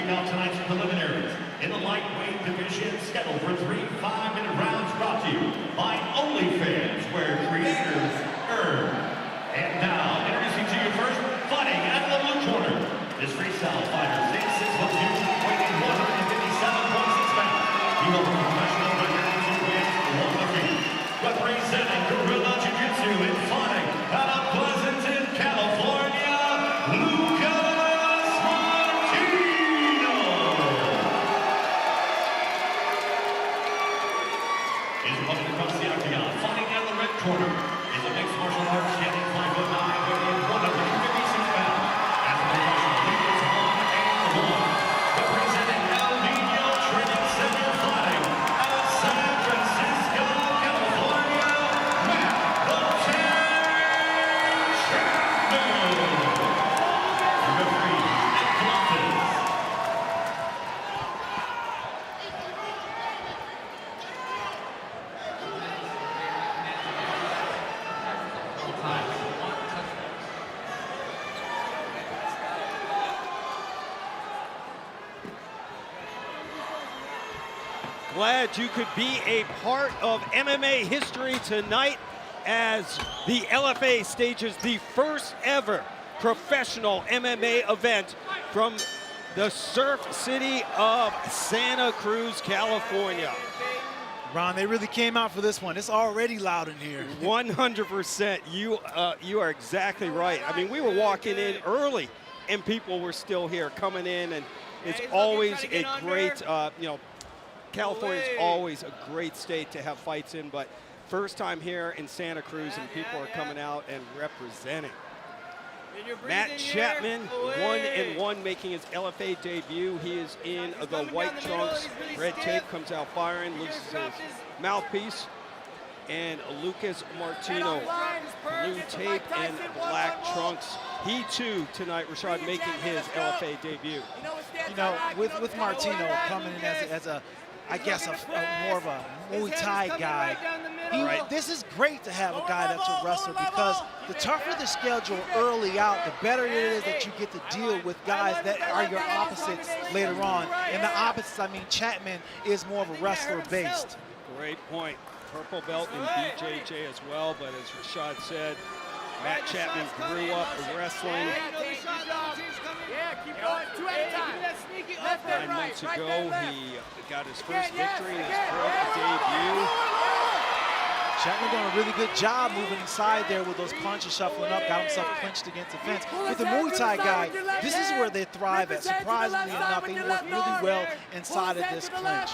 out tonight's preliminaries. In the lightweight division, scheduled for 3 5-minute rounds, brought to you by OnlyFans, where creators earn. And now, introducing to you first, fighting out of the blue corner. This freestyle fighter, 6'6", weighing 157.6 pounds. He holds a professional record, 2 wins, 1 defeat. Representing Guerrilla Jiu-Jitsu and fighting out of Pleasanton, California, Lucas Martino. His opponent across the octagon, fighting out of the red corner, is a mixed martial arts standing 5'9", weighing 156 pounds. As a professional, he is 1-1. Representing El Nino Training Center, fighting out of San Francisco, California, Chapman. Referee Atlantis. Glad you could be a part of MMA history tonight as the LFA stages the first ever professional MMA event from the surf city of Santa Cruz, California. Ron, they really came out for this one. It's already loud in here. 100%. You are exactly right. I mean, we were walking in early and people were still here coming in, and it's always a great, California is always a great state to have fights in, but first time here in Santa Cruz and people are coming out and representing. Matt Chapman, 1-1, making his LFA debut. He is in the white trunks. Red tape comes out firing, loses his mouthpiece. And Lucas Martino, blue tape and black trunks. He too tonight, Rashad, making his LFA debut. You know, with Martino coming in as a I guess more of a Muay Thai guy. This is great to have a guy that's a wrestler, because the tougher the schedule early out, the better it is that you get to deal with guys that are your opposites later on. And the opposites, I mean, Chapman is more of a wrestler based. Great point. Purple belt in BJJ as well, but as Rashad said, Matt Chapman grew up wrestling. 9 months ago, he got his first victory in his pro debut. Chapman doing a really good job moving inside there with those punches, shuffling up, got himself clinched against the fence. With the Muay Thai guy, this is where they thrive at. Surprisingly enough, they work really well inside of this clinch.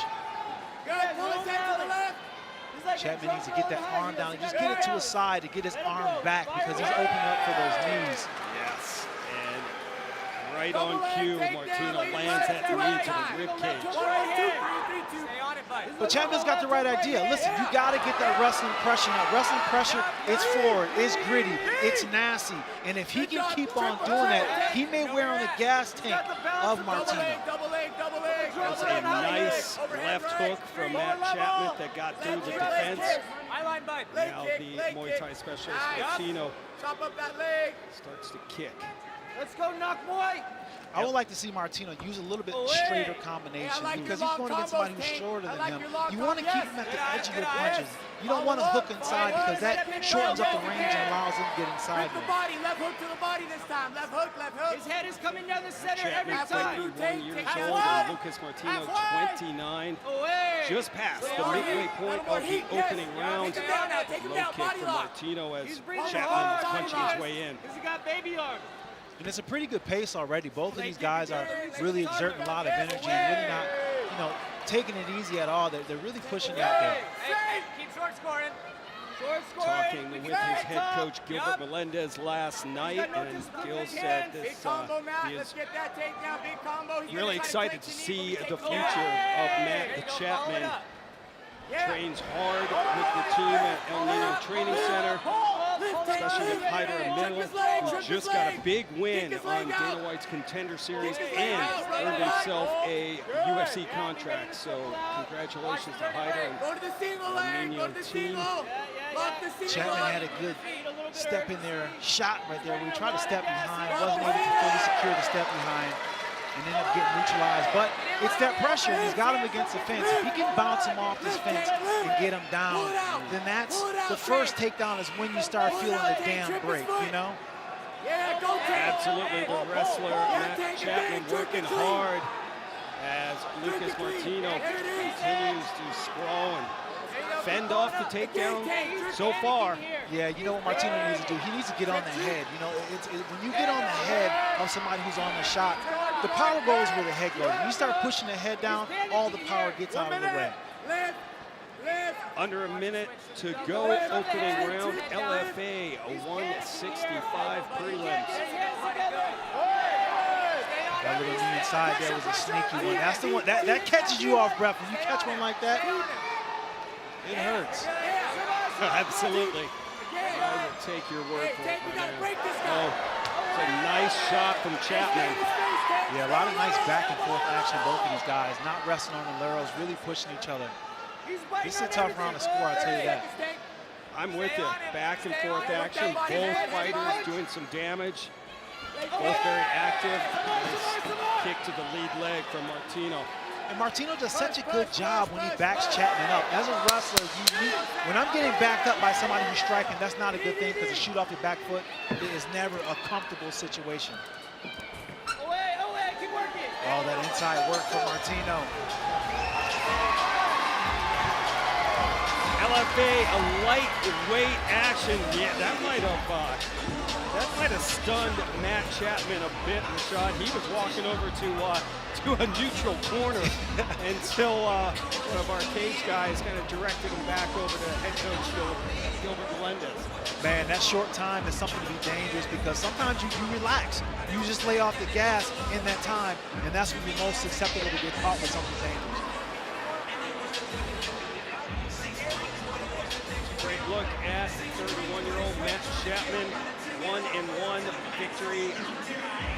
Chapman needs to get that arm down and just get it to his side to get his arm back, because he's opening up for those knees. Yes, and right on cue, Martino lands that knee to the rib cage. But Chapman's got the right idea. Listen, you got to get that wrestling pressure. Now, wrestling pressure, it's forward, it's gritty, it's nasty. And if he can keep on doing that, he may wear on the gas tank of Martino. That's a nice left hook from Matt Chapman that got through the defense. Now the Muay Thai specialist Martino starts to kick. Let's go, knock boy. I would like to see Martino use a little bit straighter combination, because he's going against somebody who's shorter than him. You want to keep him at the edge of your punches. You don't want to hook inside, because that shortens up the range and allows him to get inside. Left hook to the body this time. Left hook, left hook. His head is coming down the center every time. 21 years old, and Lucas Martino, 29. Just past the midway point of the opening round. Low kick from Martino as Chapman is punching his way in. He's got baby arms. And it's a pretty good pace already. Both of these guys are really exerting a lot of energy and really not, taking it easy at all. They're really pushing out there. Keep short scoring. Talking with his head coach Gilbert Melendez last night, and Gil said this, he is really excited to see the future of Matt Chapman. Trains hard with the team at El Nino Training Center, especially with Hyder and Middle, who just got a big win on Dana White's Contender Series and earned himself a UFC contract. So congratulations to Hyder and the Nino team. Chapman had a good step in there, shot right there. We tried to step behind, wasn't able to fully secure the step behind. and end up getting neutralized. But it's that pressure, and he's got him against the fence. If he can bounce him off this fence and get him down, then that's the first takedown is when you start feeling the damn break, you know? Absolutely, the wrestler, Matt Chapman, working hard as Lucas Martino continues to sprawl and fend off the takedown so far. Yeah, you know what Martino needs to do? He needs to get on the head. You know, when you get on the head of somebody who's on the shot, the power goes where the head goes. When you start pushing the head down, all the power gets out of the way. Under a minute to go, opening round, LFA, a 165 prelims. That little knee inside there was a sneaky one. That's the one, that catches you off breath. When you catch one like that, it hurts. Absolutely. I will take your word for it. Oh, it's a nice shot from Chapman. Yeah, a lot of nice back and forth action, both of these guys. Not wrestling on the laurels, really pushing each other. This is a tough round to score, I'll tell you that. I'm with you. Back and forth action. Both fighters doing some damage. Both very active. Nice kick to the lead leg from Martino. And Martino does such a good job when he backs Chapman up. As a wrestler, when I'm getting backed up by somebody who's striking, that's not a good thing because to shoot off your back foot is never a comfortable situation. Oh, that inside work for Martino. LFA, a lightweight action. Yeah, that might have stunned Matt Chapman a bit in the shot. He was walking over to a neutral corner until one of our cage guys kind of directed him back over to head coach Gilbert Melendez. Man, that short time is something to be dangerous because sometimes you relax. You just lay off the gas in that time, and that's when you're most susceptible to get caught with something dangerous. Great look at 31-year-old Matt Chapman. 1-1 victory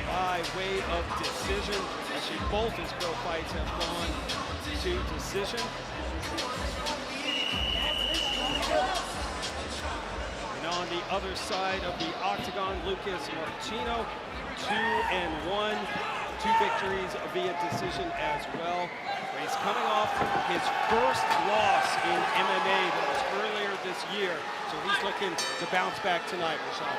by way of decision. Actually, both his pro fights have gone to decision. And on the other side of the octagon, Lucas Martino, 2-1. 2 victories via decision as well. He's coming off his first loss in MMA that was earlier this year, so he's looking to bounce back tonight, Luciano.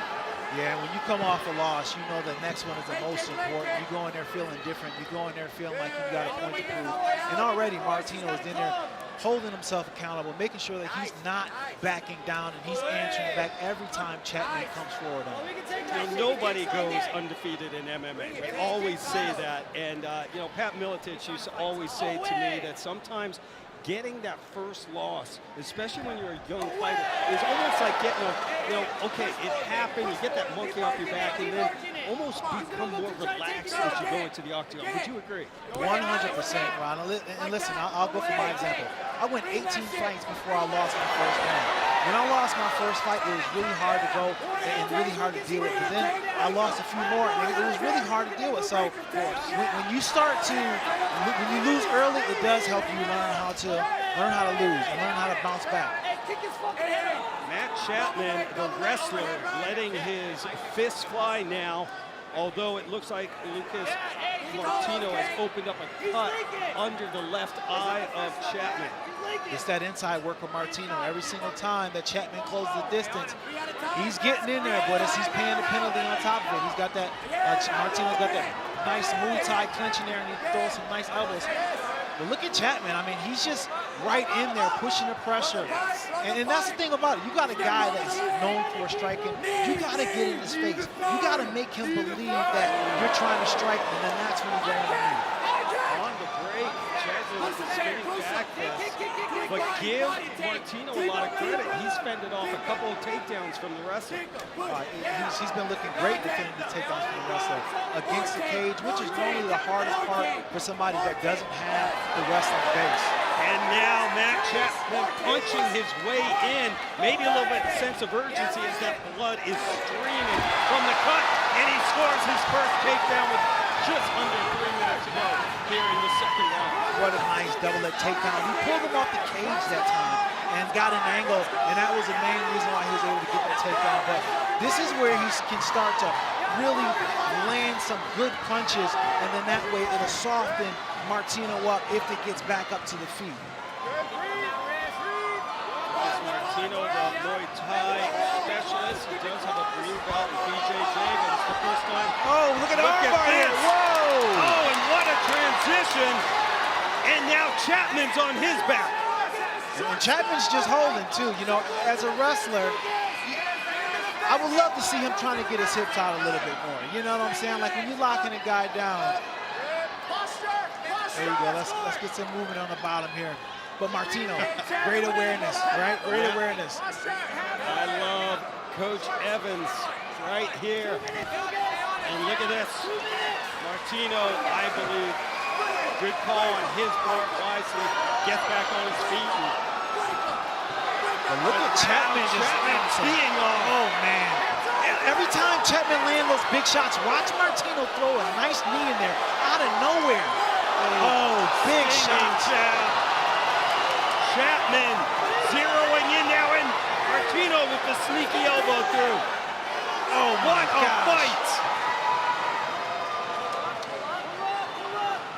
Yeah, when you come off a loss, you know the next one is the most important. You go in there feeling different. You go in there feeling like you got a point to prove. And already Martino is in there holding himself accountable, making sure that he's not backing down and he's answering back every time Chapman comes forward on him. Nobody goes undefeated in MMA. We always say that. And, you know, Pat Miletich used to always say to me that sometimes getting that first loss, especially when you're a young fighter, is almost like getting a, you know, okay, it happened, you get that monkey off your back, and then almost become more relaxed as you go into the octagon. Would you agree? 100%, Ron. And listen, I'll go for my example. I went 18 fights before I lost my first one. When I lost my first fight, it was really hard to go and really hard to deal with. But then I lost a few more, and it was really hard to deal with. So when you start to, when you lose early, it does help you learn how to lose and learn how to bounce back. Matt Chapman, the wrestler, letting his fists fly now, although it looks like Lucas Martino has opened up a cut under the left eye of Chapman. It's that inside work for Martino. Every single time that Chapman closes the distance, he's getting in there, but he's paying the penalty on top of it. He's got that, Martino's got that nice Muay Thai clinch in there, and he throws some nice elbows. But look at Chapman. I mean, he's just right in there, pushing the pressure. And that's the thing about it. You got a guy that's known for striking. You got to get in his face. You got to make him believe that you're trying to strike, and then that's when you go underneath. On the break, Chapman with the spinning back fist. But give Martino a lot of credit. He's fended off a couple of takedowns from the wrestler. He's been looking great defending the takedowns from the wrestler against the cage, which is normally the hardest part for somebody that doesn't have the wrestling base. And now Matt Chapman punching his way in. Maybe a little bit of sense of urgency as that blood is streaming from the cut. And he scores his first takedown with just under 3 minutes to go here in the second round. What a nice double leg takedown. He pulled him off the cage that time and got an angle, and that was the main reason why he was able to get that takedown. But this is where he can start to really land land some good punches, and then that way it'll soften Martino up if it gets back up to the feet. Martino, the Muay Thai specialist, he does have a blue belt in BJJ, but it's the first time. Oh, look at this! Whoa! Oh, and what a transition! And now Chapman's on his back. And Chapman's just holding too. You know, as a wrestler, I would love to see him trying to get his hips out a little bit more. You know what I'm saying? Like when you're locking a guy down. There you go. Let's get some movement on the bottom here. But Martino, great awareness, right? Great awareness. I love Coach Evans right here. And look at this. Martino, I believe, good call on his part wisely. Gets back on his feet. But look at Chapman just being on. Oh, man. Every time Chapman lands those big shots, watch Martino throw a nice knee in there out of nowhere. Oh, big shot. Chapman zeroing in now, and Martino with the sneaky elbow through. Oh, what a fight!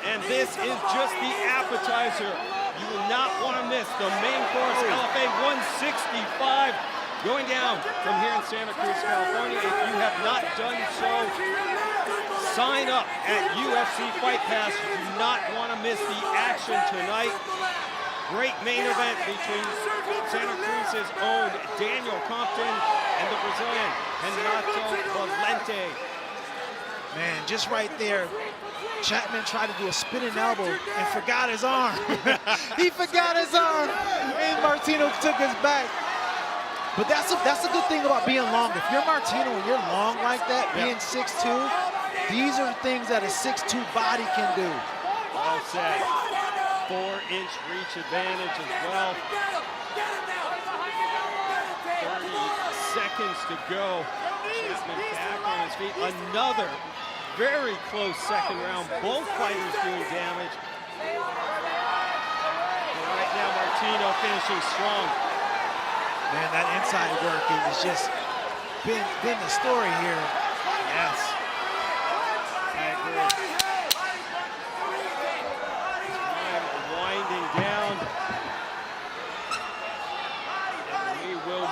And this is just the appetizer. You will not want to miss the main course, LFA 165, going down from here in Santa Cruz, California. If you have not done so, sign up at UFC Fight Pass. You do not want to miss the action tonight. Great main event between Santa Cruz's own Daniel Compton and the Brazilian Renato Valente. Man, just right there, Chapman tried to do a spinning elbow and forgot his arm. He forgot his arm, and Martino took his back. But that's a good thing about being long. If you're Martino and you're long like that, being 6'2", these are things that a 6'2" body can do. Well said. 4-inch reach advantage as well. 30 seconds to go. Chapman back on his feet. Another very close second round. Both fighters doing damage. And right now, Martino finishing strong. Man, that inside work is just been the story here. Yes. I agree.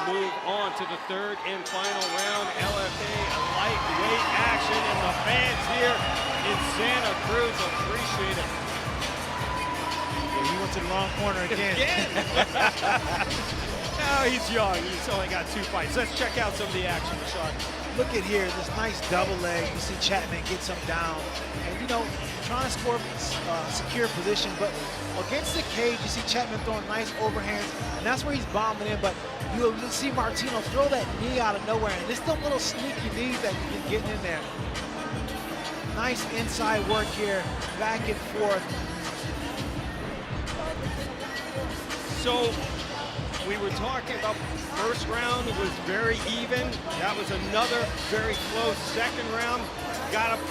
Move on to the third and final round. LFA lightweight action, and the fans here in Santa Cruz appreciate it. Yeah, he went to the long corner again. Oh, he's young. He's only got 2 fights. Let's check out some of the action, Sean. Look at here, this nice double leg. You see Chapman gets him down. And, you know, trying to score secure position, but against the cage, you see Chapman throwing nice overhands, and that's where he's bombing in. But you'll see Martino throw that knee out of nowhere, and it's the little sneaky knees that you can get in there. Nice inside work here, back and forth. So we were talking about first round was very even. That was another very close second round. Got to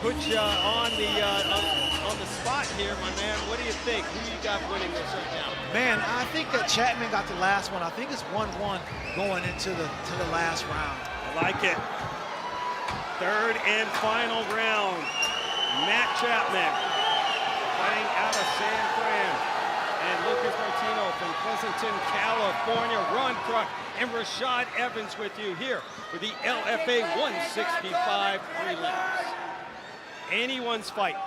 put you on the spot here, my man. What do you think? Who you got winning this right now? Man, I think that Chapman got the last one. I think it's 1-1 going into the last round. I like it. Third and final round. Matt Chapman fighting out of San Fran. And Lucas Martino from Pleasanton, California. Ron Kruk and Rashad Evans with you here for the LFA 165 prelims. Anyone's fight.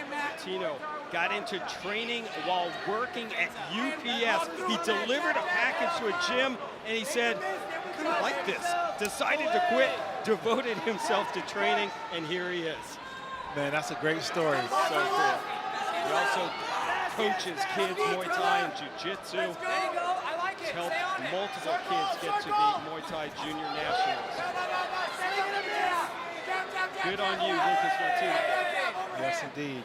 Martino got into training while working at UPS. He delivered a package to a gym, and he said, I kind of like this. Decided to quit, devoted himself to training, and here he is. Man, that's a great story. So cool. He also coaches kids Muay Thai and Jiu-Jitsu. He's helped multiple kids get to the Muay Thai Junior Nationals. Good on you, Lucas Martino. Yes, indeed.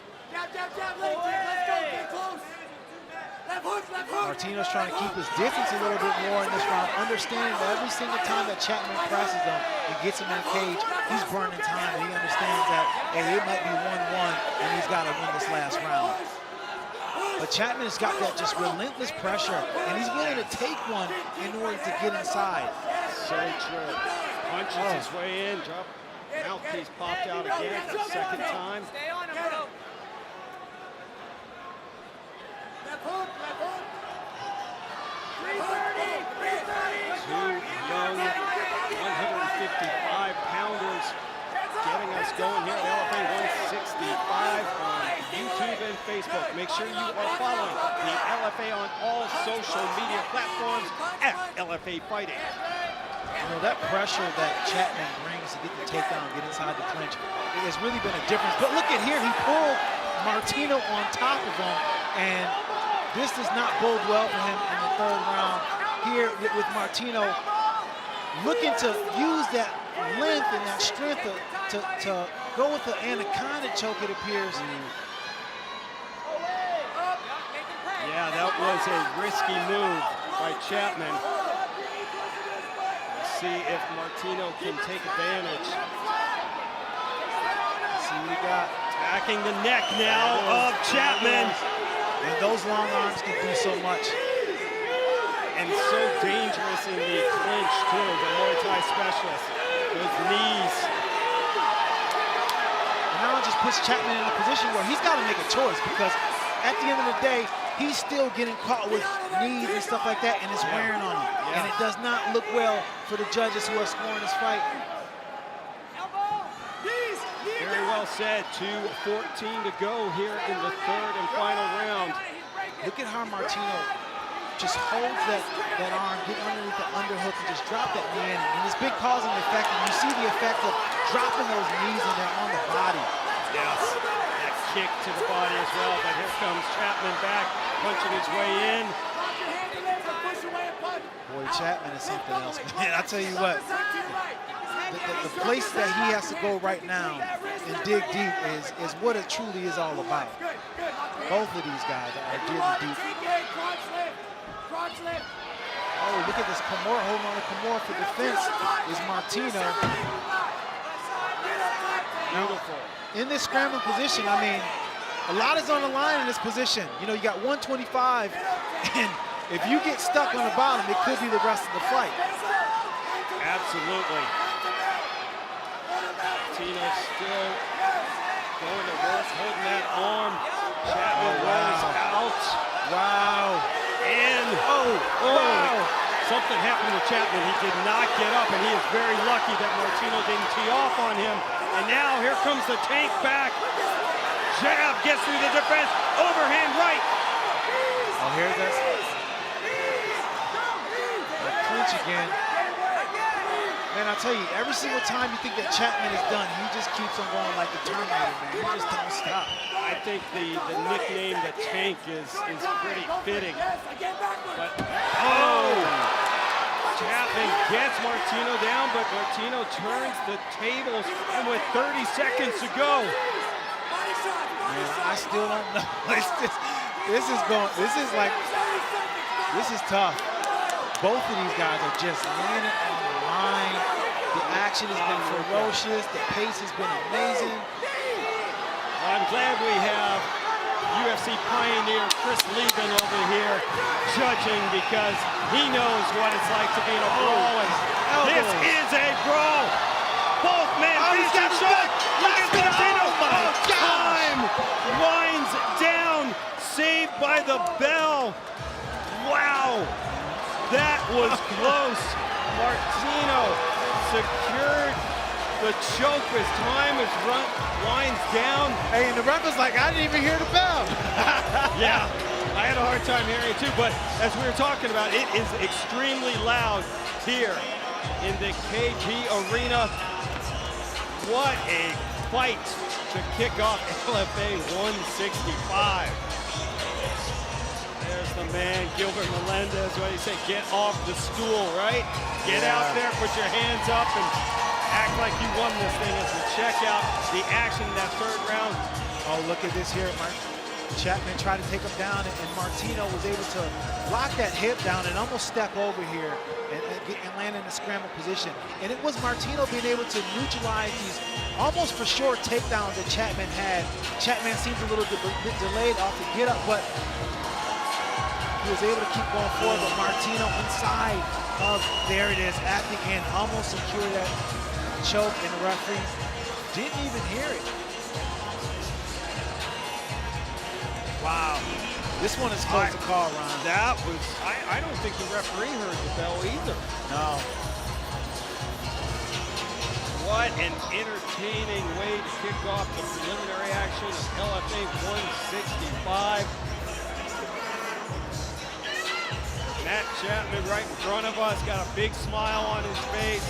Martino's trying to keep his distance a little bit more in this round, understanding that every single time that Chapman presses him and gets him in the cage, he's burning time, and he understands that, hey, it might be 1-1, and he's got to win this last round. But Chapman has got that just relentless pressure, and he's willing to take one in order to get inside. So true. Punches his way in, drop. Mouthpiece popped out again for the second time. Stay on him, bro. Two young 155-pounders getting us going here at LFA 165 on YouTube and Facebook. Make sure you are following the LFA on all social media platforms at LFA Fighting. You know, that pressure that Chapman brings to get the takedown, get inside the clinch, it has really been a difference. But look at here, he pulled Martino on top of him, and this does not bode well for him in the third round. Here with Martino looking to use that length and that strength to go with the anaconda choke, it appears. Yeah, that was a risky move by Chapman. See if Martino can take advantage. See what we got. Attacking the neck now of Chapman. And those long arms can do so much. And so dangerous in the clinch too, the Muay Thai specialist. Those knees. And now it just puts Chapman in a position where he's got to make a choice, because at the end of the day, he's still getting caught with knees and stuff like that, and it's wearing on him. And it does not look well for the judges who are scoring this fight. Very well said. 2:14 to go here in the third and final round. Look at how Martino just holds that arm, get underneath the underhook, and just drop that knee in. And it's been causing the effect, and you see the effect of dropping those knees in there on the body. Yes, that kick to the body as well, but here comes Chapman back, punching his way in. Boy, Chapman is something else, man. I tell you what, the place that he has to go right now and dig deep is what it truly is all about. Both of these guys are digging deep. Oh, look at this Kimura, holding on to Kimura for defense is Martino. Beautiful. In this scrambling position, I mean, a lot is on the line in this position. You know, you got 125, and if you get stuck on the bottom, it could be the rest of the fight. Absolutely. Martino still going to work, holding that arm. Chapman rolls out. Wow. And, something happened to Chapman. He did not get up, and he is very lucky that Martino didn't tee off on him. And now here comes the tank back. Jab gets through the defense. Overhand right. Oh, here's that clinch again. Man, I tell you, every single time you think that Chapman is done, he just keeps on going like the Terminator, man. He just don't stop. I think the nickname, the Tank, is pretty fitting. But, Chapman gets Martino down, but Martino turns the tables, and with 30 seconds to go. Man, I still don't know. This is tough. Both of these guys are just laying it on the line. The action has been ferocious. The pace has been amazing. I'm glad we have UFC pioneer Chris Lieben over here judging, because he knows what it's like to be in a brawl. And this is a brawl. Both men finishing shot. Look at Martino. Time winds down. Saved by the bell. Wow. That was close. Martino secured the choke as time winds down. Hey, and the ref was like, I didn't even hear the bell. Yeah, I had a hard time hearing it too, but as we were talking about, it is extremely loud here in the KG Arena. What a fight to kick off LFA 165. There's the man, Gilbert Melendez. What do you say? Get off the stool, right? Get out there, put your hands up, and act like you won this thing as we check out the action in that third round. Oh, look at this here. Chapman tried to take him down, and Martino was able to lock that hip down and almost step over here and land in a scramble position. And it was Martino being able to neutralize these almost for sure takedowns that Chapman had. Chapman seems a little bit delayed off the get up, but he was able to keep going forward. But Martino inside of, there it is, at the end, almost secured that choke, and the referee didn't even hear it. Wow. This one is supposed to call, Ron. That was, I don't think the referee heard the bell either. No. What an entertaining way to kick off the preliminary action of LFA 165. Matt Chapman right in front of us, got a big smile on his face.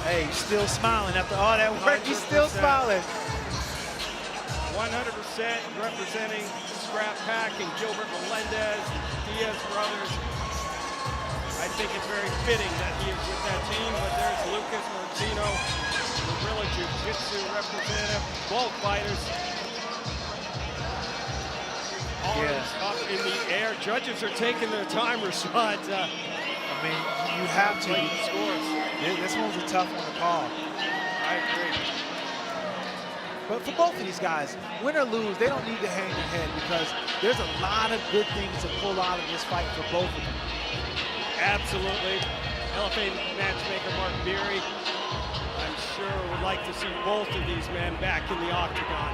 Hey, he's still smiling after all that work. He's still smiling. 100% representing Scrap Pack and Gilbert Melendez, Diaz brothers. I think it's very fitting that he is with that team, but there's Lucas Martino, the Gorilla Jiu-Jitsu representative, both fighters. Arms up in the air. Judges are taking their time, Rashad. I mean, you have to. Scores. This one's a tough one to call. I agree. But for both of these guys, win or lose, they don't need to hang their head because there's a lot of good things to pull out of this fight for both of them. Absolutely. LFA matchmaker Mark Beery, I'm sure would like to see both of these men back in the octagon.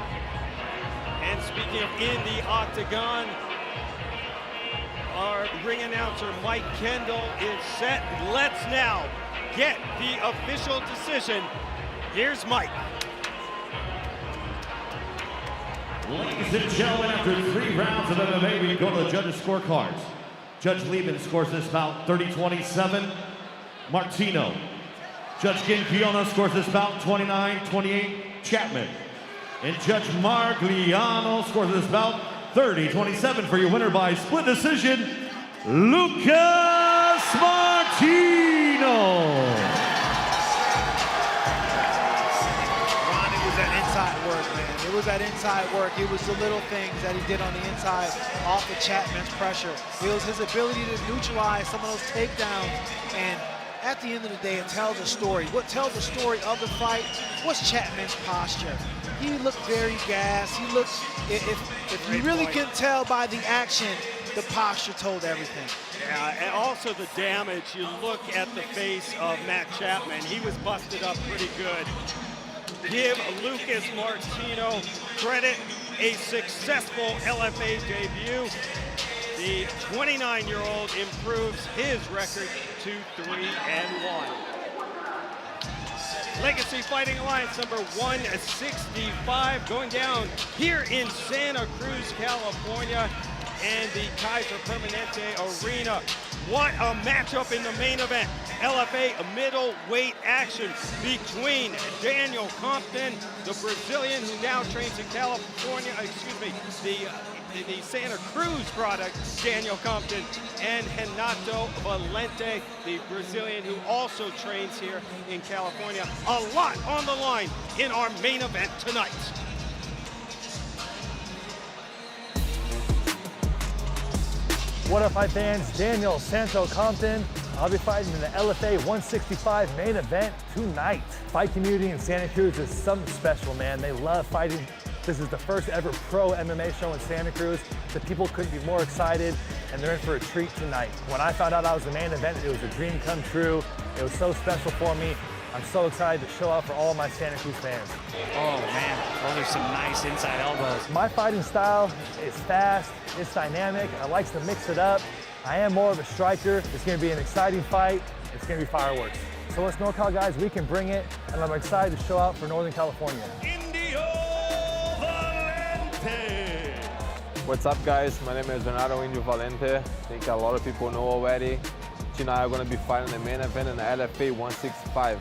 And speaking of in the octagon, our ring announcer Mike Kendall is set. Let's now get the official decision. Here's Mike. Ladies and gentlemen, after 3 rounds of MMA, we go to the judges' scorecards. Judge Lieben scores this bout 30-27. Martino. Judge Ginkiona scores this bout 29-28. Chapman. And Judge Margliano scores this bout 30-27 for your winner by split decision, Lucas Martino. It was that inside work. It was the little things that he did on the inside off of Chapman's pressure. It was his ability to neutralize some of those takedowns. And at the end of the day, it tells a story. What tells the story of the fight was Chapman's posture. He looked very gassed. He looked, if you really can tell by the action, the posture told everything. Yeah, and also the damage. You look at the face of Matt Chapman. He was busted up pretty good. Give Lucas Martino credit, a successful LFA debut. The 29-year-old improves his record to 3-1. Legacy Fighting Alliance number 165 going down here in Santa Cruz, California, and the Kaiser Permanente Arena. What a matchup in the main event. LFA middleweight action between Daniel Compton, the Brazilian who now trains in California, the Santa Cruz product, Daniel Compton, and Renato Valente, the Brazilian who also trains here in California. A lot on the line in our main event tonight. What up, fight fans? Daniel Santo Compton. I'll be fighting in the LFA 165 main event tonight. Fight community in Santa Cruz is something special, man. They love fighting. This is the first ever pro MMA show in Santa Cruz. The people couldn't be more excited, and they're in for a treat tonight. When I found out I was the main event, it was a dream come true. It was so special for me. I'm so excited to show out for all my Santa Cruz fans. Oh man, those are some nice inside elbows. My fighting style is fast, it's dynamic, I like to mix it up. I am more of a striker. It's gonna be an exciting fight. It's gonna be fireworks. So us NorCal guys, we can bring it, and I'm excited to show out for Northern California. What's up, guys? My name is Renato Valente. I think a lot of people know already. Tonight I'm gonna be fighting the main event in the LFA 165.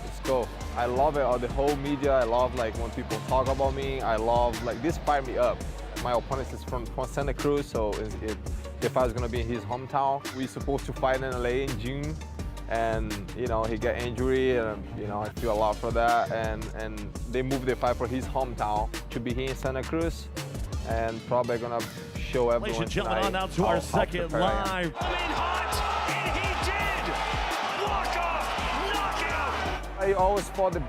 Let's go. I love it, the whole media. I love like when people talk about me. I love, like, this fired me up. My opponent is from Santa Cruz, so the fight is gonna be in his hometown. We're supposed to fight in LA in June, and you know, he got injury, and you know, I feel a lot for that. And they moved the fight for his hometown to be here in Santa Cruz, and probably gonna show everyone. Ladies and gentlemen, on now to our second live. And he did! I always fought the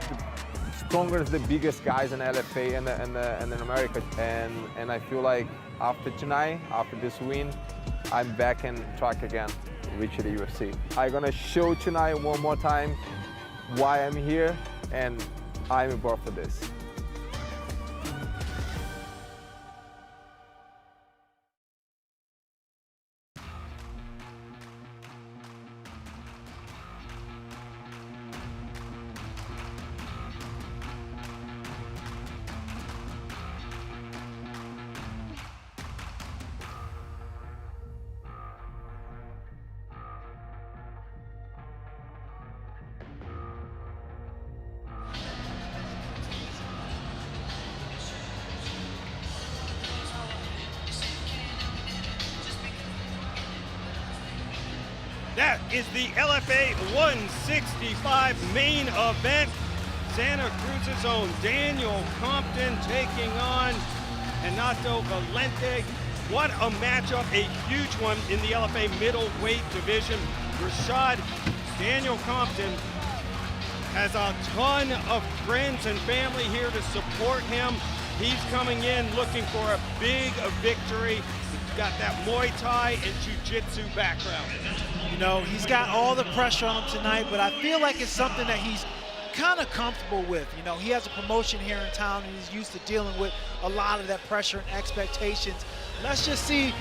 strongest, the biggest guys in LFA and in America. And I feel like after tonight, after this win, I'm back in track again to reach the UFC. I'm gonna show tonight one more time why I'm here, and I'm brought for this. That is the LFA 165 main event. Santa Cruz's own Daniel Compton taking on Renato Valente. What a matchup, a huge one in the LFA middleweight division. Rashad, Daniel Compton has a ton of friends and family here to support him. He's coming in looking for a big victory. He's got that Muay Thai and Jiu-Jitsu background. You know, he's got all the pressure on him tonight, but I feel like it's something that he's kind of comfortable with. You know, he has a promotion here in town, and he's used to dealing with a lot of that pressure and expectations. Let's just see,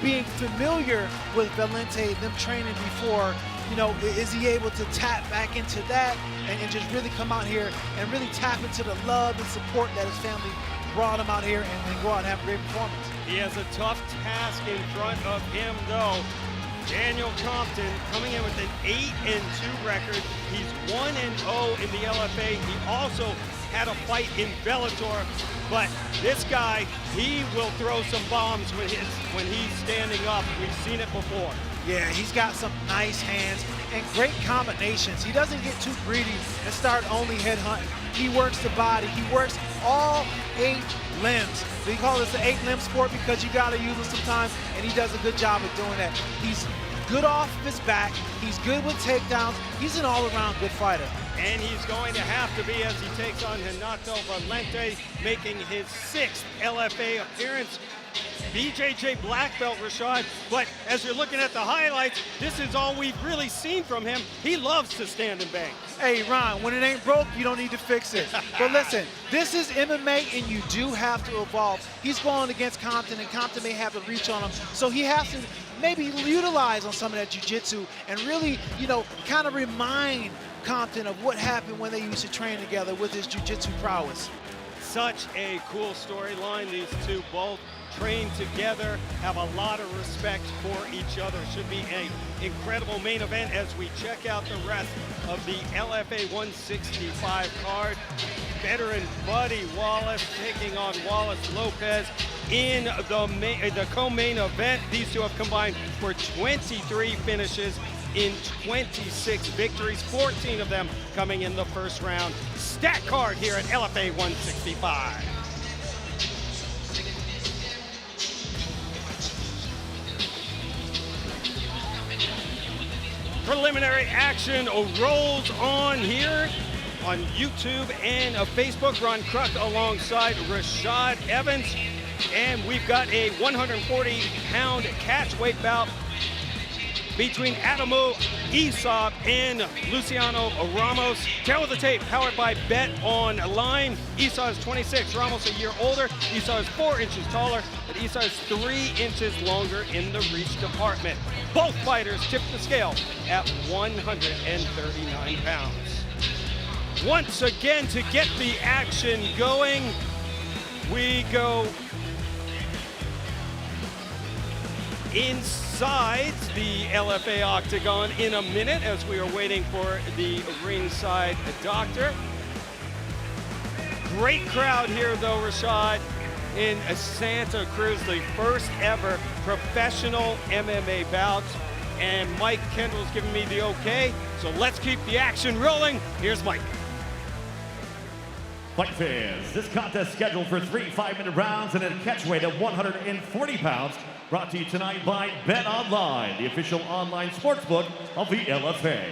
being familiar with Valente, them training before, you know, is he able to tap back into that and just really come out here and really tap into the love and support that his family brought him out here and go out and have a great performance. He has a tough task in front of him, though. Daniel Compton coming in with an 8-2 record. He's 1-0 in the LFA. He also had a fight in Bellator, but this guy, he will throw some bombs when he's standing up. We've seen it before. Yeah, he's got some nice hands and great combinations. He doesn't get too greedy and start only head hunting. He works the body. He works all 8 limbs. They call this the 8-limb sport because you got to use them sometimes, and he does a good job of doing that. He's good off his back. He's good with takedowns. He's an all-around good fighter. And he's going to have to be as he takes on Renato Valente, making his 6th LFA appearance. BJJ black belt, Rashad, but as you're looking at the highlights, this is all we've really seen from him. He loves to stand and bang. Hey, Ron, when it ain't broke, you don't need to fix it. But listen, this is MMA, and you do have to evolve. He's going against Compton, and Compton may have the reach on him, so he has to maybe utilize on some of that jiu-jitsu and really, you know, kind of remind Compton of what happened when they used to train together with his jiu-jitsu prowess. Such a cool storyline. These two both train together, have a lot of respect for each other. Should be an incredible main event as we check out the rest of the LFA 165 card. Veteran Buddy Wallace taking on Wallace Lopez in the co-main event. These two have combined for 23 finishes in 26 victories, 14 of them coming in the first round. Stat card here at LFA 165. Preliminary action rolls on here on YouTube and Facebook. Ron Kruk alongside Rashad Evans. And we've got a 140-pound catchweight bout between Adamu, Isah, and Luciano Ramos. Tail of the tape, powered by Bet Online. Esau is 26, Ramos a year older. Esau is 4 inches taller, but Esau is 3 inches longer in the reach department. Both fighters tip the scale at 139 pounds. Once again, to get the action going, we go inside the LFA octagon in a minute as we are waiting for the ringside doctor. Great crowd here though, Rashad, in Santa Cruz, the first ever professional MMA bout. And Mike Kendall's giving me the okay, so let's keep the action rolling. Here's Mike. Fight fans, this contest scheduled for 3 5-minute rounds and at a catchweight of 140 pounds. Brought to you tonight by Bet Online, the official online sportsbook of the LFA.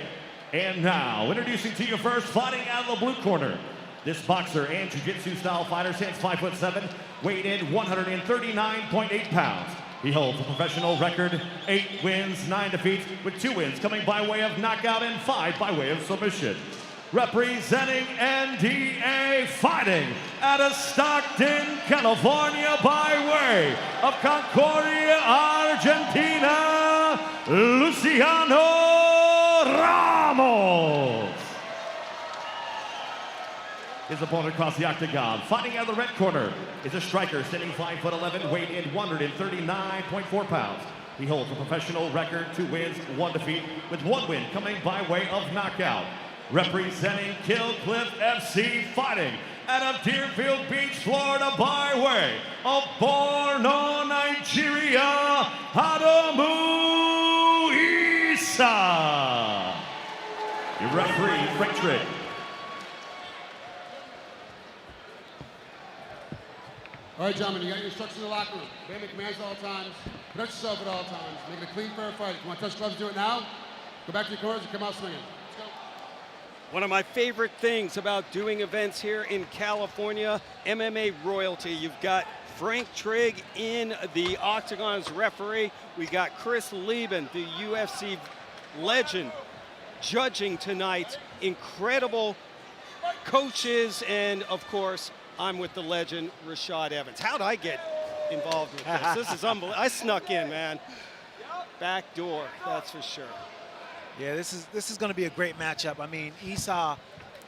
And now, introducing to you first, fighting out of the blue corner. This boxer and jiu-jitsu style fighter stands 5'7", weighed in 139.8 pounds. He holds a professional record, 8 wins, 9 defeats, with 2 wins coming by way of knockout and 5 by way of submission. Representing NDA Fighting out of Stockton, California, by way of Concordia, Argentina, Luciano Ramos. His opponent across the octagon, fighting out of the red corner, is a striker standing 5'11", weighed in 139.4 pounds. He holds a professional record, 2 wins, 1 defeat, with 1 win coming by way of knockout. Representing Kill Cliff FC Fighting out of Deerfield Beach, Florida, by way of Borno, Nigeria, Adamu Isah. Your referee, Frank Trigg. All right, gentlemen, you got your instructions in the locker room. Obey my commands at all times. Protect yourself at all times. Make it a clean, fair fight. If you want to touch gloves, do it now. Go back to your corners and come out swinging. Let's go. One of my favorite things about doing events here in California, MMA royalty. You've got Frank Trigg in the octagon as referee. We got Chris Lieben, the UFC legend, judging tonight. Incredible coaches, and of course, I'm with the legend, Rashad Evans. How'd I get involved with this? This is unbelievable. I snuck in, man. Back door, that's for sure. Yeah, this is going to be a great matchup. I mean, Esau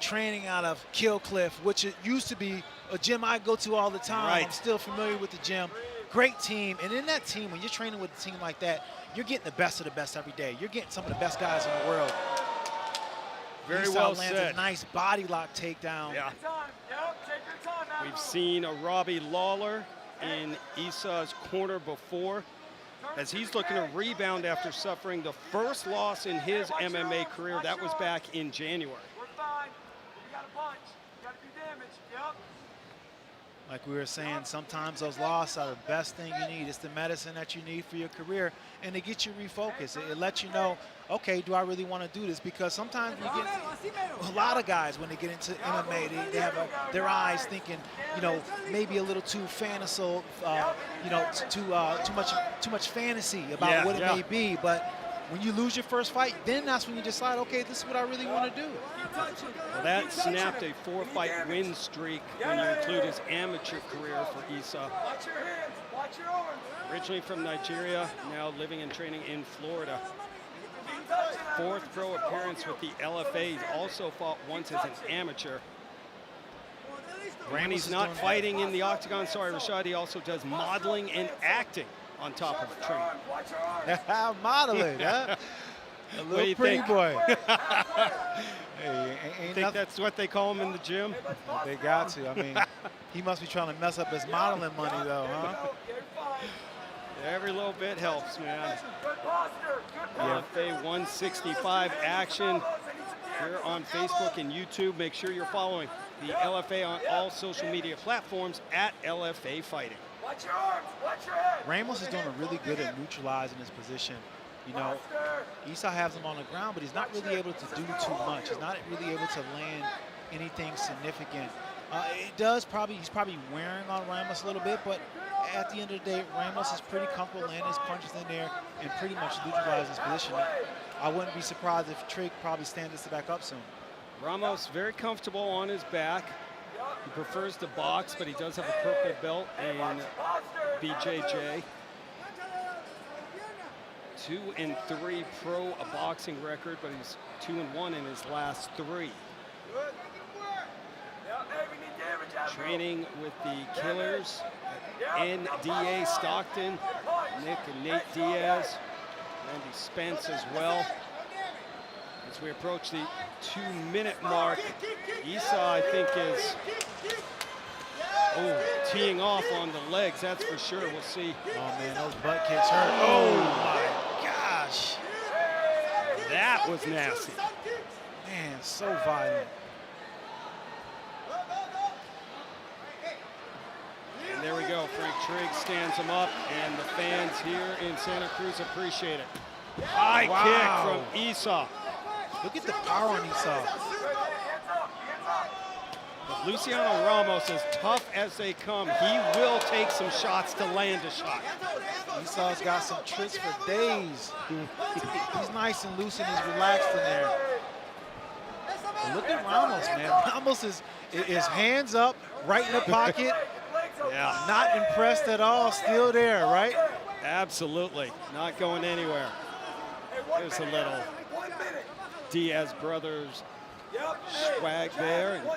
training out of Kill Cliff, which it used to be a gym I go to all the time. Right. I'm still familiar with the gym. Great team. And in that team, when you're training with a team like that, you're getting the best of the best every day. You're getting some of the best guys in the world. Very Esau well lands said. a nice body lock takedown. Yeah. We've seen a Robbie Lawler in Esau's corner before, as he's looking to rebound after suffering the first loss in his MMA career. That was back in January. We're fine. You got a punch. You got to be damaged. Yep. Like we were saying, sometimes those losses are the best thing you need. It's the medicine that you need for your career, and to get you refocused. It lets you know, okay, do I really want to do this? Because sometimes we get a lot of guys when they get into MMA, they have their eyes thinking, you know, maybe a little too fantasy, you know, too much fantasy about what it may be. But when you lose your first fight, then that's when you decide, okay, this is what I really want to do. Well, that snapped a 4-fight win streak when you include his amateur career for Isah. Watch your hands. Watch your arms. Originally from Nigeria, now living and training in Florida. 4th pro appearance with the LFA. He's also fought once as an amateur. When he's not fighting in the octagon, sorry, Rashad, he also does modeling and acting on top of training. Modeling, huh? A What do little you pretty think? boy. Hey, ain't Think nothing. that's what they call him in the gym? They got to. I mean, he must be trying to mess up his modeling money, though, huh? Every little bit helps, man. Good posture. Good LFA 165 action here on Facebook and YouTube. Make sure you're following the LFA on all social media platforms at LFA Fighting. Watch your arms. Watch your head. Ramos is doing really good at neutralizing his position. You know, Isah has him on the ground, but he's not really able to do too much. He's not really able to land anything significant. He's probably wearing on Ramos a little bit, but at the end of the day, Ramos is pretty comfortable landing his punches in there and pretty much neutralizing his position. I wouldn't be surprised if Trigg probably stands this back up soon. Ramos very comfortable on his back. He prefers to box, but he does have a purple belt in BJJ. 2-3 pro boxing record, but he's 2-1 in his last 3. Training with the Killers at NDA Stockton, Nick and Nate Diaz, Randy Spence as well. As we approach the 2-minute mark, Isah, I think, is teeing off on the legs, that's for sure. We'll see. Oh, man, those butt kicks hurt. Oh, my gosh. That was nasty. Man, so violent. And there we go. Frank Trigg stands him up, and the fans here in Santa Cruz appreciate it. High kick from Isah. Look at the power on Esau. But Luciano Ramos, as tough as they come, he will take some shots to land a shot. Esau's got some tricks for days. He's nice and loose and he's relaxed in there. But look at Ramos, man. Ramos is hands up, right in the pocket. Yeah. Not impressed at all, still there, right? Absolutely, not going anywhere. There's a little Diaz brothers swag there. And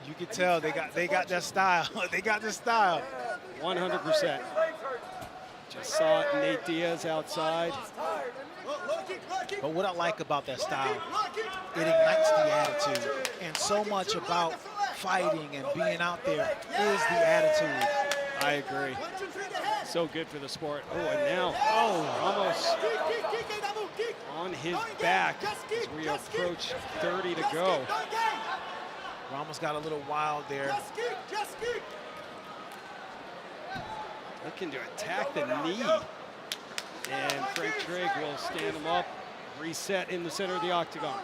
you can tell they got that style. They got the style. 100%. Just saw Nate Diaz outside. But what I like about that style, it ignites the attitude. And so much about fighting and being out there is the attitude. I agree. So good for the sport. Oh, and now, Ramos on his back as we approach 30 to go. Ramos got a little wild there. Looking to attack the knee. And Frank Trigg will stand him up, reset in the center of the octagon.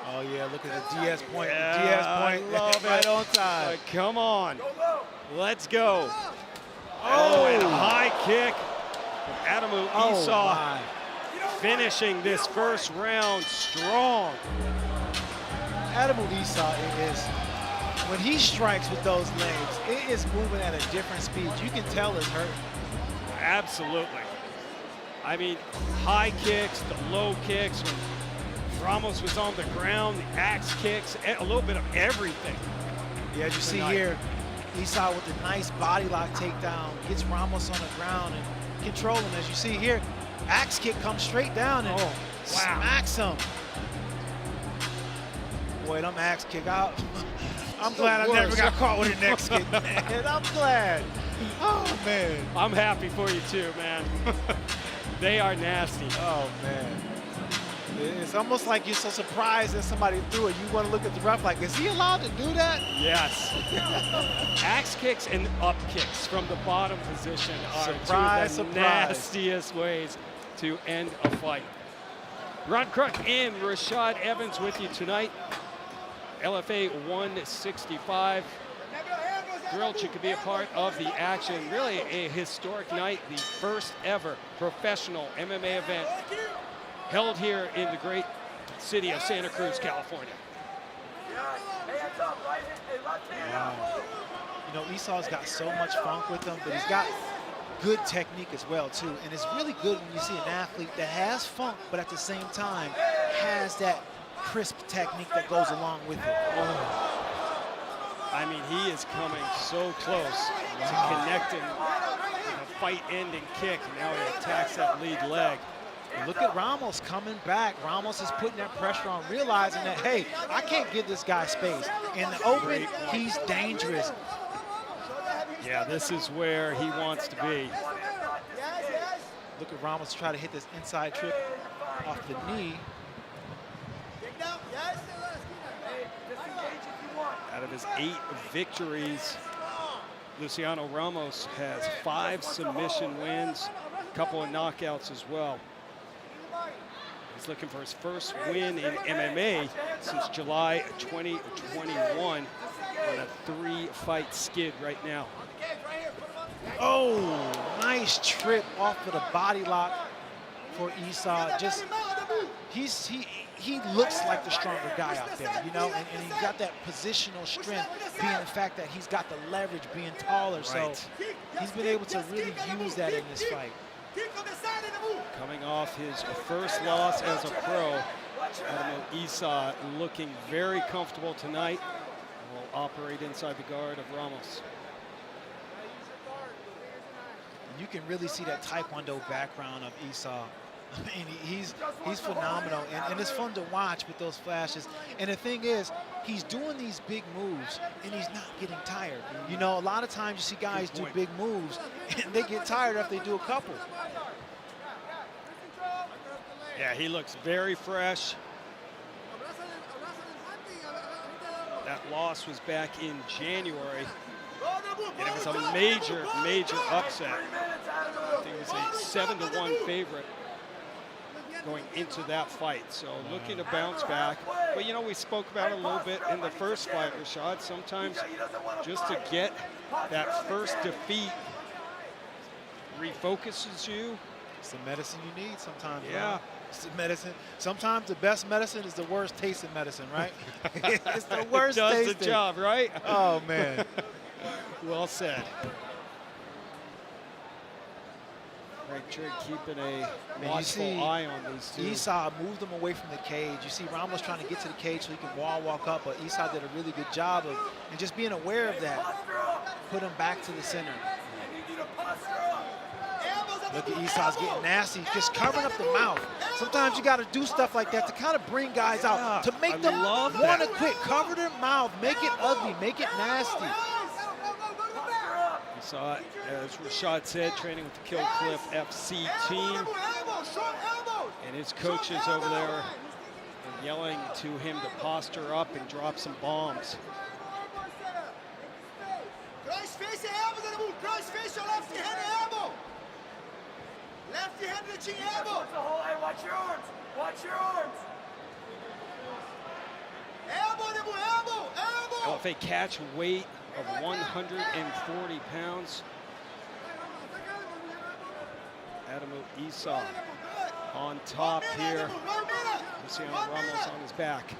Oh yeah, look at the Diaz point. Yeah, Diaz point, I love right it. on time. Come on, let's go. Oh, and a high kick from Adamu Isah, finishing this first round strong. Adamu Isah is, when he strikes with those legs, it is moving at a different speed. You can tell it's hurt. Absolutely. I mean, high kicks, the low kicks, when Ramos was on the ground, the axe kicks, a little bit of everything. Yeah, as you see here, Esau with the nice body lock takedown, gets Ramos on the ground and control him. As you see here, axe kick comes straight down and smacks him. Boy, them axe kick out. I'm glad I never got caught with an axe kick, man. I'm glad. Oh, man. I'm happy for you too, man. They are nasty. Oh, man. It's almost like you're so surprised that somebody threw it. You want to look at the ref like, is he allowed to do that? Yes. Axe kicks and up kicks from the bottom position are two of the nastiest ways to end a fight. Ron Crook and Rashad Evans with you tonight. LFA 165. Thrilled you could be a part of the action. Really a historic night, the first ever professional MMA event held here in the great city of Santa Cruz, California. Wow. You know, Esau's got so much funk with him, but he's got good technique as well, too. And it's really good when you see an athlete that has funk, but at the same time has that crisp technique that goes along with it. I mean, he is coming so close to connecting a fight-ending kick. Now he attacks that lead leg. And look at Ramos coming back. Ramos is putting that pressure on, realizing that, hey, I can't give this guy space. In the open, he's dangerous. Yeah, this is where he wants to be. Look at Ramos try to hit this inside trip off the knee. Out of his 8 victories, Luciano Ramos has 5 submission wins, a couple of knockouts as well. He's looking for his first win in MMA since July 2021 on a 3-fight skid right now. Oh, nice trip off of the body lock for Esau. Just, he looks like the stronger guy out there, you know, and he's got that positional strength, being the fact that he's got the leverage being taller. So he's been able to really use that in this fight. Coming off his first loss as a pro, Adamu Isah looking very comfortable tonight. Will operate inside the guard of Ramos. You can really see that Taekwondo background of Esau. I mean, he's phenomenal, and it's fun to watch with those flashes. And the thing is, he's doing these big moves, and he's not getting tired. You know, a lot of times you see guys do big moves, and they get tired after they do a couple. Yeah, he looks very fresh. That loss was back in January, and it was a major, major upset. He 7-1 favorite going into that fight. So looking to bounce back. But, you know, we spoke about it a little bit in the first fight, Rashad. Sometimes just to get that first defeat refocuses you. It's the medicine you need sometimes. Yeah. Man. It's the medicine. Sometimes the best medicine is the worst tasting medicine, right? It's the worst tasting. It does the job, right? Oh, man. Well said. Greg Trigg keeping a watchful eye on these two. Esau moved him away from the cage. You see Ramos trying to get to the cage so he can walk up, but Esau did a really good job of and just being aware of that. Put him back to the center. Look at Esau's getting nasty, just covering up the mouth. Sometimes you got to do stuff like that to kind of bring guys out, to make them want to quit. Cover their mouth, make it ugly, make it nasty. You saw it, as Rashad said, training with the Kill Cliff FC team. And his coaches over there are yelling to him to posture up and drop some bombs. Cross face elbow, Adamu. Cross face your left hand elbow. Left hand to chin elbow. Hey, watch your arms. Watch your arms. Elbow, Adamu. Elbow. Elbow. LFA catch weight of 140 pounds. Adamu Isah on top here. Luciano Ramos on his back.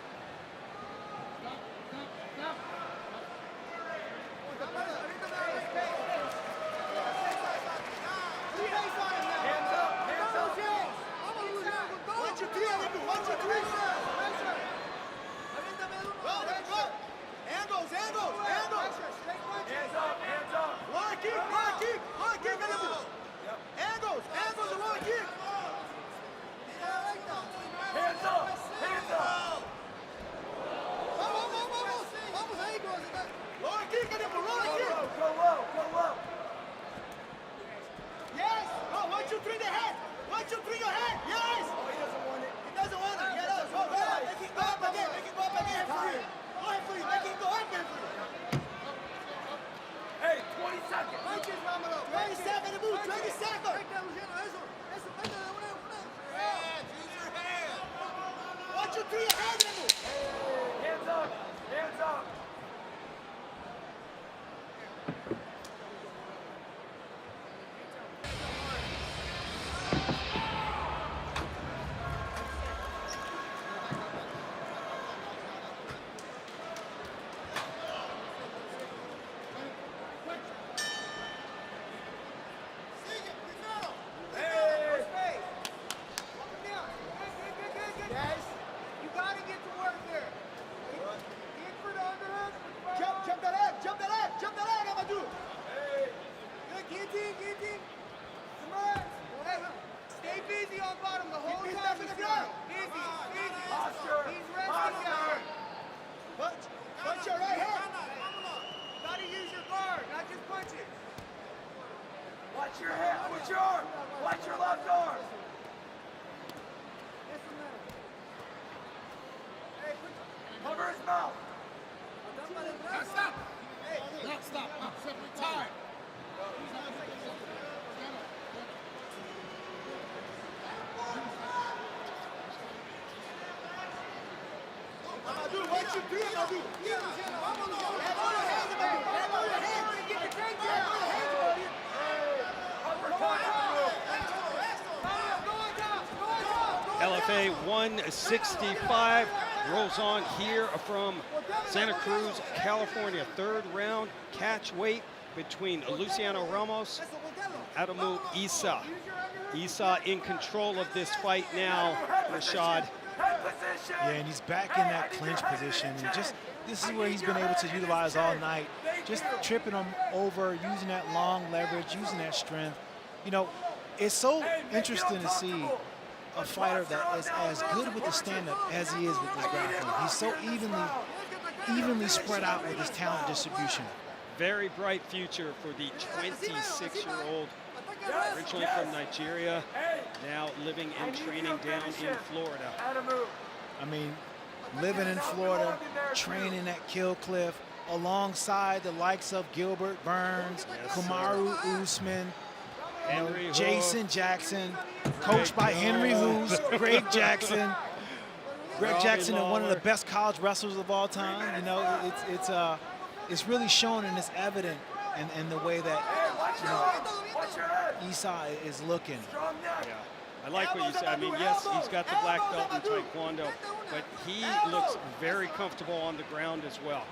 Watch your head, watch your arm, watch your left arm. Cover his mouth. Stop. Stop. Time. LFA 165 rolls on here from Santa Cruz, California. Third round catch weight between Luciano Ramos and Adamu Isah. Isah in control of this fight now, Rashad. Yeah, and he's back in that clinch position. And just this is where he's been able to utilize all night. Just tripping him over, using that long leverage, using that strength. You know, it's so interesting to see a fighter that is as good with the stand-up as he is with his grappling. He's so evenly spread out with his talent distribution. Very bright future for the 26-year-old, originally from Nigeria, now living and training down in Florida. I mean, living in Florida, training at Kill Cliff, alongside the likes of Gilbert Burns, Kamaru Usman. Jason Jackson, coached by Henry Hughes, Greg Jackson. Greg Jackson is one of the best college wrestlers of all time. You know, it's really shown and it's evident in the way that, you know, Isah is looking. Yeah. I like what you said. I mean, yes, he's got the black belt in Taekwondo, but he looks very comfortable on the ground as well.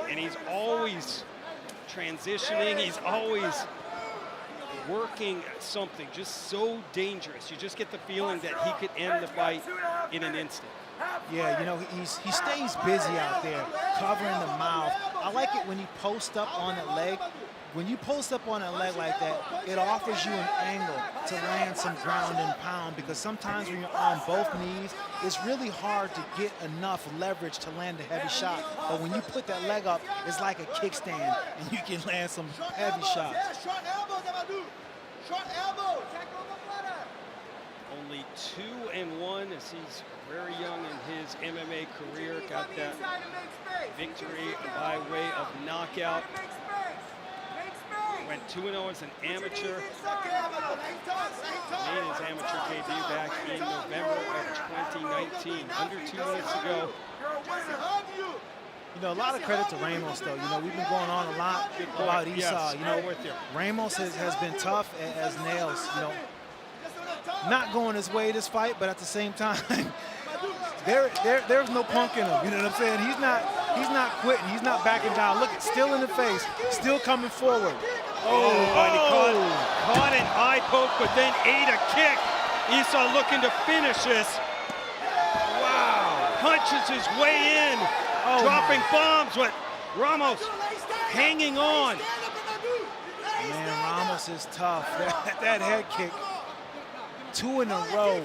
And he's always transitioning. He's always working something just so dangerous. You just get the feeling that he could end the fight in an instant. Yeah, you know, he stays busy out there, covering the mouth. I like it when he posts up on that leg. When you post up on a leg like that, it offers you an angle to land some ground and pound, because sometimes when you're on both knees, it's really hard to get enough leverage to land a heavy shot. But when you put that leg up, it's like a kickstand, and you can land some heavy shots. Short elbows, Adamu. Short elbows. Only 2-1 as he's very young in his MMA career. Got that victory by way of knockout. Went 2-0 as an amateur. Made his amateur debut back in November of 2019, under 2 minutes ago. You know, a lot of credit to Ramos, though. You know, we've been going on a lot about Esau. Yes, you know, Ramos has been tough as nails. You know, not going his way this fight, but at the same time, there's no punk in him. You know what I'm saying? He's not quitting. He's not backing down. Look, it's still in the face, still coming forward. And he caught an eye poke, but then ate a kick. Esau looking to finish this. Wow. Punches his way in, dropping bombs with Ramos hanging on. Man, Ramos is tough. That head kick, 2 in a row.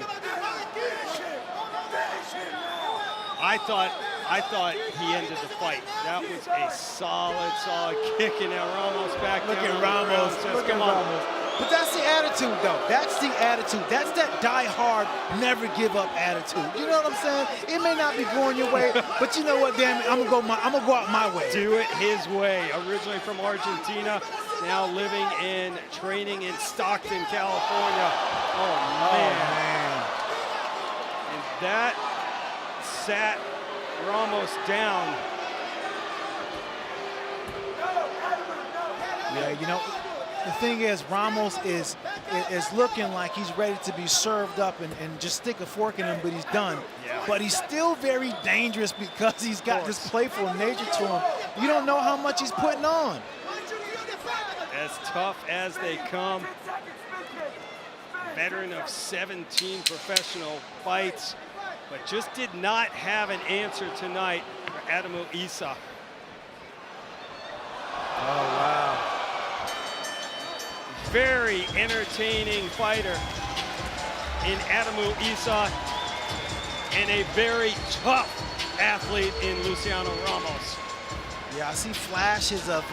I thought he ended the fight. That was a solid kick, and now Ramos back Look down. at Ramos. Look at Ramos. But that's the attitude, though. That's the attitude. That's that die-hard, never give up attitude. You know what I'm saying? It may not be going your way, but you know what? Damn it, I'm gonna go out my way. Do it his way. Originally from Argentina, now living and training in Stockton, California. Oh man. And that sat Ramos down. Yeah, you know, the thing is, Ramos is looking like he's ready to be served up and just stick a fork in him, but he's done. Yeah. But he's still very dangerous because he's got this playful nature to him. You don't know how much he's putting on. As tough as they come. Veteran of 17 professional fights, but just did not have an answer tonight for Adamu Isah. Oh, wow. Very entertaining fighter in Adamu Isah, and a very tough athlete in Luciano Ramos. Yeah, I see flashes of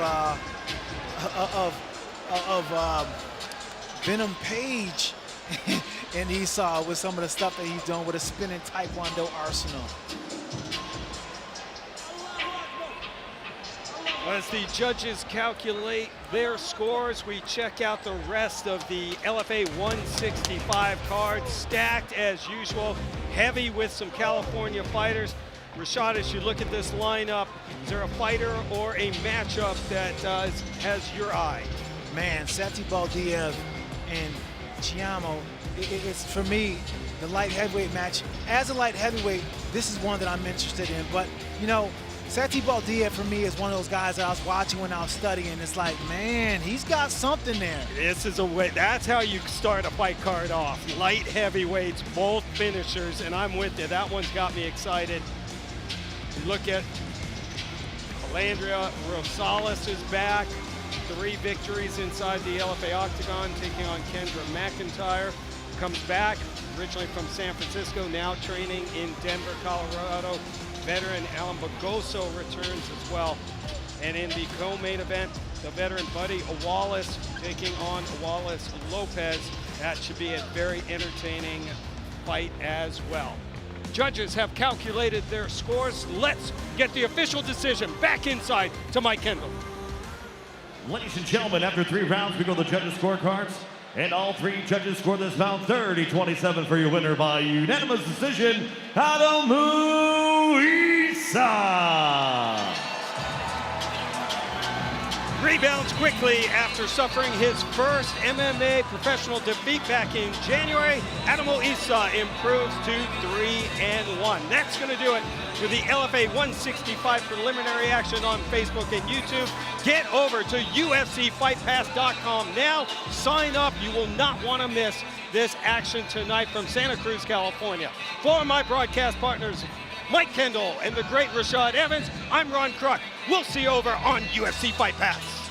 Venom Page in Esau with some of the stuff that he's doing with a spinning Taekwondo arsenal. As the judges calculate their scores, we check out the rest of the LFA 165 card, stacked as usual, heavy with some California fighters. Rashad, as you look at this lineup, is there a fighter or a matchup that has your eye? Man, Sati Baldiev and Chiamo, it's for me the light heavyweight match. As a light heavyweight, this is one that I'm interested in. But you know, Sati Baldiev for me is one of those guys that I was watching when I was studying. It's like, man, he's got something there. This is a way. That's how you start a fight card off. Light heavyweights, both finishers, and I'm with you. That one's got me excited. You look at Calandria Rosales is back. 3 victories inside the LFA octagon, taking on Kendra McIntyre. Comes back, originally from San Francisco, now training in Denver, Colorado. Veteran Alan Bagoso returns as well. And in the co-main event, the veteran Buddy Wallace taking on Wallace Lopez. That should be a very entertaining fight as well. Judges have calculated their scores. Let's get the official decision back inside to Mike Kendall. Ladies and gentlemen, after 3 rounds, we go to the judges' scorecards. And all 3 judges score this bout 30-27 for your winner by unanimous decision, Adamu Isah. Rebounds quickly after suffering his first MMA professional defeat back in January. Adamu Isah improves to 3-1. That's going to do it for the LFA 165 preliminary action on Facebook and YouTube. Get over to UFCFightPass.com now. Sign up. You will not want to miss this action tonight from Santa Cruz, California. For my broadcast partners, Mike Kendall and the great Rashad Evans, I'm Ron Kruk. We'll see you over on UFC Fight Pass.